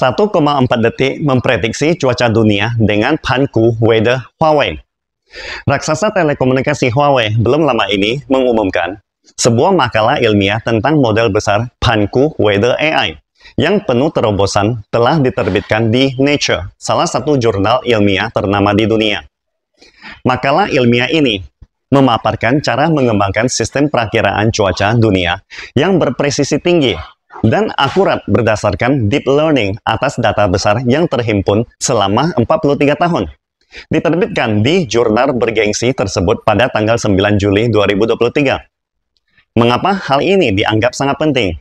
1,4 detik memprediksi cuaca dunia dengan Panku Weather Huawei. Raksasa telekomunikasi Huawei belum lama ini mengumumkan sebuah makalah ilmiah tentang model besar Panku Weather AI yang penuh terobosan telah diterbitkan di Nature, salah satu jurnal ilmiah ternama di dunia. Makalah ilmiah ini memaparkan cara mengembangkan sistem perakiraan cuaca dunia yang berpresisi tinggi dan akurat berdasarkan deep learning atas data besar yang terhimpun selama 43 tahun. Diterbitkan di jurnal bergengsi tersebut pada tanggal 9 Juli 2023. Mengapa hal ini dianggap sangat penting?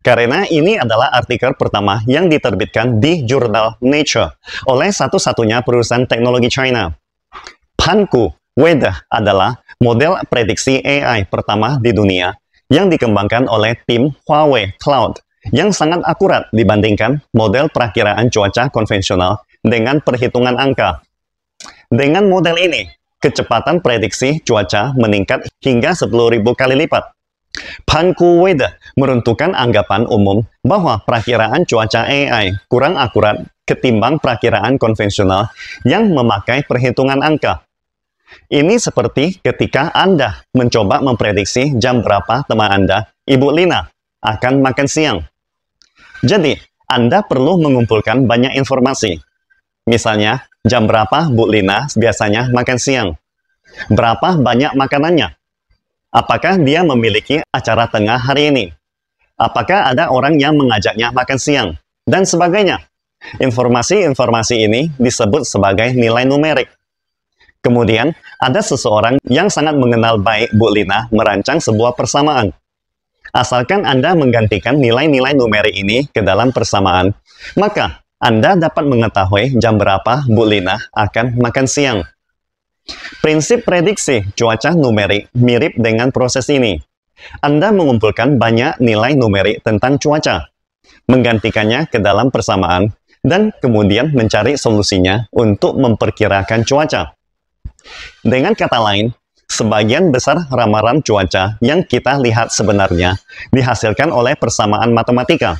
Karena ini adalah artikel pertama yang diterbitkan di jurnal Nature oleh satu-satunya perusahaan teknologi China. Panku Weather adalah model prediksi AI pertama di dunia yang dikembangkan oleh tim Huawei Cloud yang sangat akurat dibandingkan model perakiraan cuaca konvensional dengan perhitungan angka. Dengan model ini, kecepatan prediksi cuaca meningkat hingga 10.000 kali lipat. Panku Weather meruntuhkan anggapan umum bahwa perakiraan cuaca AI kurang akurat ketimbang perakiraan konvensional yang memakai perhitungan angka. Ini seperti ketika Anda mencoba memprediksi jam berapa teman Anda, Ibu Lina, akan makan siang. Jadi, Anda perlu mengumpulkan banyak informasi. Misalnya, jam berapa Bu Lina biasanya makan siang? Berapa banyak makanannya? Apakah dia memiliki acara tengah hari ini? Apakah ada orang yang mengajaknya makan siang? Dan sebagainya. Informasi-informasi ini disebut sebagai nilai numerik. Kemudian, ada seseorang yang sangat mengenal baik Bu Lina merancang sebuah persamaan. Asalkan Anda menggantikan nilai-nilai numerik ini ke dalam persamaan, maka Anda dapat mengetahui jam berapa Bu Lina akan makan siang. Prinsip prediksi cuaca numerik mirip dengan proses ini. Anda mengumpulkan banyak nilai numerik tentang cuaca, menggantikannya ke dalam persamaan, dan kemudian mencari solusinya untuk memperkirakan cuaca. Dengan kata lain, sebagian besar ramalan cuaca yang kita lihat sebenarnya dihasilkan oleh persamaan matematika,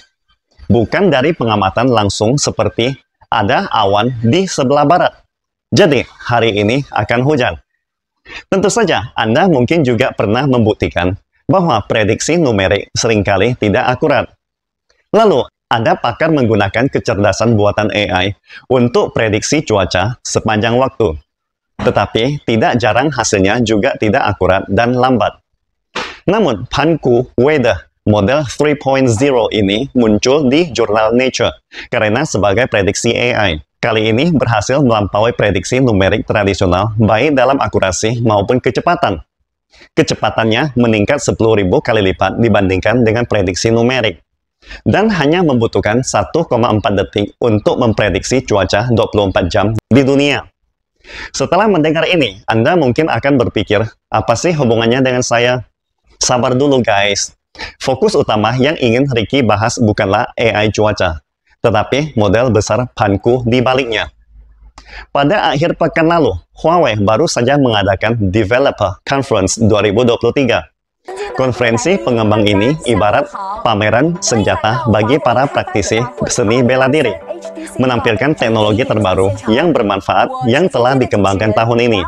bukan dari pengamatan langsung seperti ada awan di sebelah barat. Jadi, hari ini akan hujan. Tentu saja, Anda mungkin juga pernah membuktikan bahwa prediksi numerik seringkali tidak akurat. Lalu, ada pakar menggunakan kecerdasan buatan AI untuk prediksi cuaca sepanjang waktu. Tetapi, tidak jarang hasilnya juga tidak akurat dan lambat. Namun, Panku Weather model 3.0 ini muncul di jurnal Nature karena sebagai prediksi AI. Kali ini berhasil melampaui prediksi numerik tradisional baik dalam akurasi maupun kecepatan. Kecepatannya meningkat 10.000 kali lipat dibandingkan dengan prediksi numerik. Dan hanya membutuhkan 1,4 detik untuk memprediksi cuaca 24 jam di dunia. Setelah mendengar ini, Anda mungkin akan berpikir, apa sih hubungannya dengan saya? Sabar dulu guys. Fokus utama yang ingin Ricky bahas bukanlah AI cuaca, tetapi model besar Panku di baliknya. Pada akhir pekan lalu, Huawei baru saja mengadakan Developer Conference 2023. Konferensi pengembang ini ibarat pameran senjata bagi para praktisi seni bela diri, menampilkan teknologi terbaru yang bermanfaat yang telah dikembangkan tahun ini.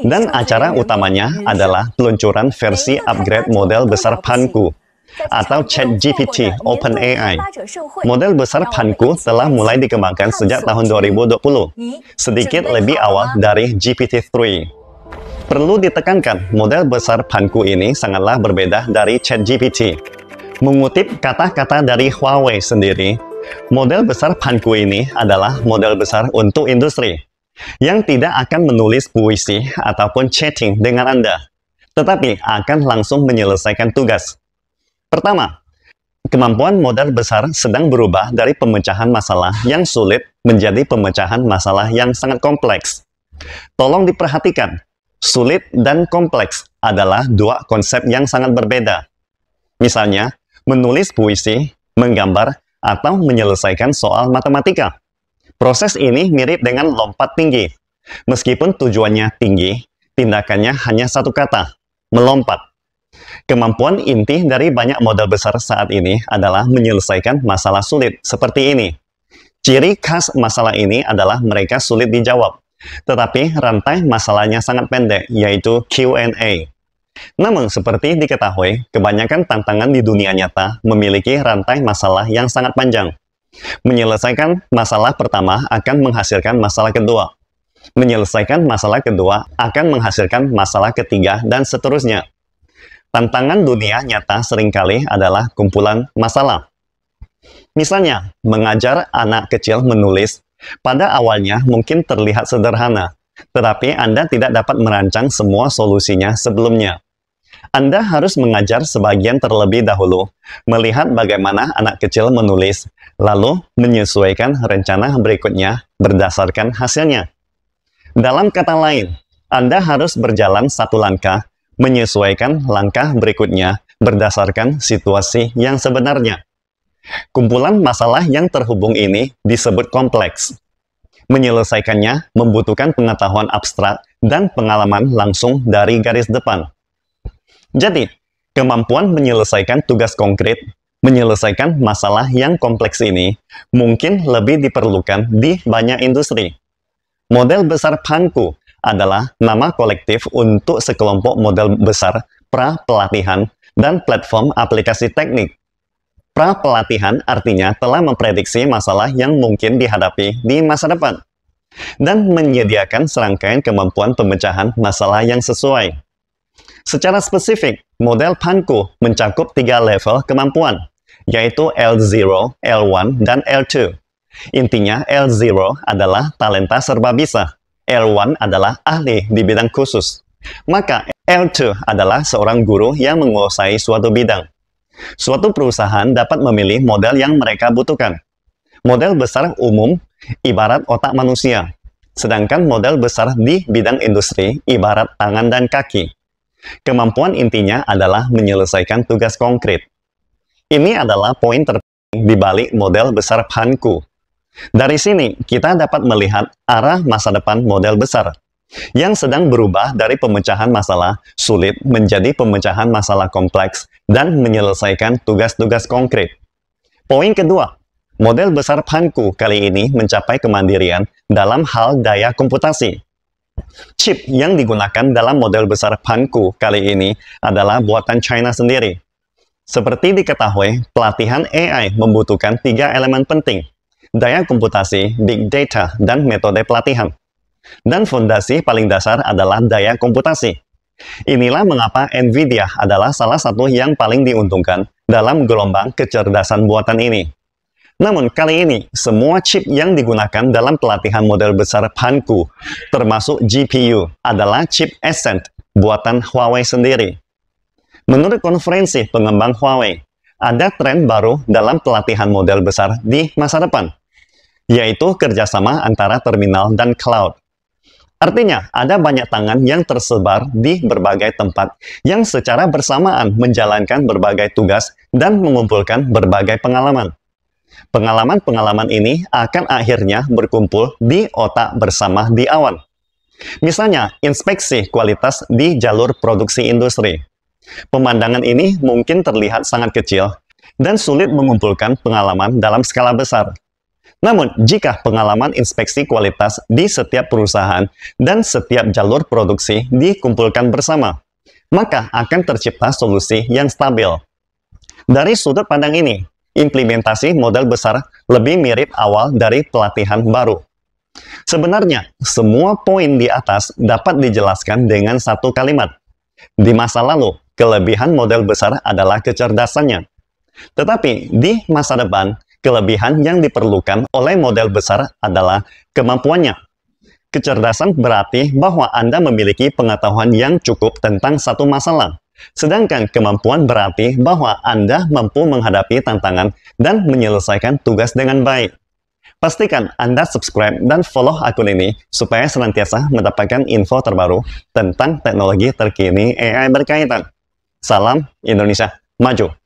Dan acara utamanya adalah peluncuran versi upgrade model besar Panku atau ChatGPT OpenAI. Model besar Panku telah mulai dikembangkan sejak tahun 2020, sedikit lebih awal dari GPT-3. Perlu ditekankan, model besar Panku ini sangatlah berbeda dari ChatGPT. Mengutip kata-kata dari Huawei sendiri, model besar Panku ini adalah model besar untuk industri, yang tidak akan menulis puisi ataupun chatting dengan Anda, tetapi akan langsung menyelesaikan tugas. Pertama, kemampuan model besar sedang berubah dari pemecahan masalah yang sulit menjadi pemecahan masalah yang sangat kompleks. Tolong diperhatikan, sulit dan kompleks adalah dua konsep yang sangat berbeda. Misalnya, menulis puisi, menggambar, atau menyelesaikan soal matematika. Proses ini mirip dengan lompat tinggi. Meskipun tujuannya tinggi, tindakannya hanya satu kata, melompat. Kemampuan inti dari banyak model besar saat ini adalah menyelesaikan masalah sulit seperti ini. Ciri khas masalah ini adalah mereka sulit dijawab, tetapi rantai masalahnya sangat pendek, yaitu Q&A. Namun, seperti diketahui, kebanyakan tantangan di dunia nyata memiliki rantai masalah yang sangat panjang. Menyelesaikan masalah pertama akan menghasilkan masalah kedua. Menyelesaikan masalah kedua akan menghasilkan masalah ketiga, dan seterusnya. Tantangan dunia nyata seringkali adalah kumpulan masalah. Misalnya, mengajar anak kecil menulis, pada awalnya mungkin terlihat sederhana, tetapi Anda tidak dapat merancang semua solusinya sebelumnya. Anda harus mengajar sebagian terlebih dahulu, melihat bagaimana anak kecil menulis, lalu menyesuaikan rencana berikutnya berdasarkan hasilnya. Dalam kata lain, Anda harus berjalan satu langkah, menyesuaikan langkah berikutnya berdasarkan situasi yang sebenarnya. Kumpulan masalah yang terhubung ini disebut kompleks. Menyelesaikannya membutuhkan pengetahuan abstrak dan pengalaman langsung dari garis depan. Jadi, kemampuan menyelesaikan tugas konkret, menyelesaikan masalah yang kompleks ini mungkin lebih diperlukan di banyak industri. Model besar PANKU adalah nama kolektif untuk sekelompok model besar pra-pelatihan dan platform aplikasi teknik. Pra-pelatihan artinya telah memprediksi masalah yang mungkin dihadapi di masa depan dan menyediakan serangkaian kemampuan pemecahan masalah yang sesuai. Secara spesifik, model PANKU mencakup 3 level kemampuan, yaitu L0, L1, dan L2. Intinya, L0 adalah talenta serba bisa, L1 adalah ahli di bidang khusus, maka L2 adalah seorang guru yang menguasai suatu bidang. Suatu perusahaan dapat memilih model yang mereka butuhkan. Model besar umum ibarat otak manusia, sedangkan model besar di bidang industri ibarat tangan dan kaki. Kemampuan intinya adalah menyelesaikan tugas konkret. Ini adalah poin terpenting di balik model besar PANKU. Dari sini, kita dapat melihat arah masa depan model besar, yang sedang berubah dari pemecahan masalah sulit menjadi pemecahan masalah kompleks dan menyelesaikan tugas-tugas konkret. Poin kedua, model besar PANKU kali ini mencapai kemandirian dalam hal daya komputasi. Chip yang digunakan dalam model besar PANKU kali ini adalah buatan China sendiri. Seperti diketahui, pelatihan AI membutuhkan 3 elemen penting: daya komputasi, big data, dan metode pelatihan. Dan fondasi paling dasar adalah daya komputasi. Inilah mengapa NVIDIA adalah salah satu yang paling diuntungkan dalam gelombang kecerdasan buatan ini. Namun kali ini, semua chip yang digunakan dalam pelatihan model besar PANKU, termasuk GPU, adalah chip Ascend buatan Huawei sendiri. Menurut konferensi pengembang Huawei, ada tren baru dalam pelatihan model besar di masa depan, yaitu kerjasama antara terminal dan cloud. Artinya, ada banyak tangan yang tersebar di berbagai tempat yang secara bersamaan menjalankan berbagai tugas dan mengumpulkan berbagai pengalaman. Pengalaman-pengalaman ini akan akhirnya berkumpul di otak bersama di awan. Misalnya, inspeksi kualitas di jalur produksi industri. Pemandangan ini mungkin terlihat sangat kecil dan sulit mengumpulkan pengalaman dalam skala besar. Namun, jika pengalaman inspeksi kualitas di setiap perusahaan dan setiap jalur produksi dikumpulkan bersama, maka akan tercipta solusi yang stabil. Dari sudut pandang ini, implementasi model besar lebih mirip awal dari pelatihan baru. Sebenarnya, semua poin di atas dapat dijelaskan dengan satu kalimat. Di masa lalu, kelebihan model besar adalah kecerdasannya. Tetapi di masa depan, kelebihan yang diperlukan oleh model besar adalah kemampuannya. Kecerdasan berarti bahwa Anda memiliki pengetahuan yang cukup tentang satu masalah. Sedangkan kemampuan berarti bahwa Anda mampu menghadapi tantangan dan menyelesaikan tugas dengan baik. Pastikan Anda subscribe dan follow akun ini supaya senantiasa mendapatkan info terbaru tentang teknologi terkini AI berkaitan. Salam Indonesia Maju!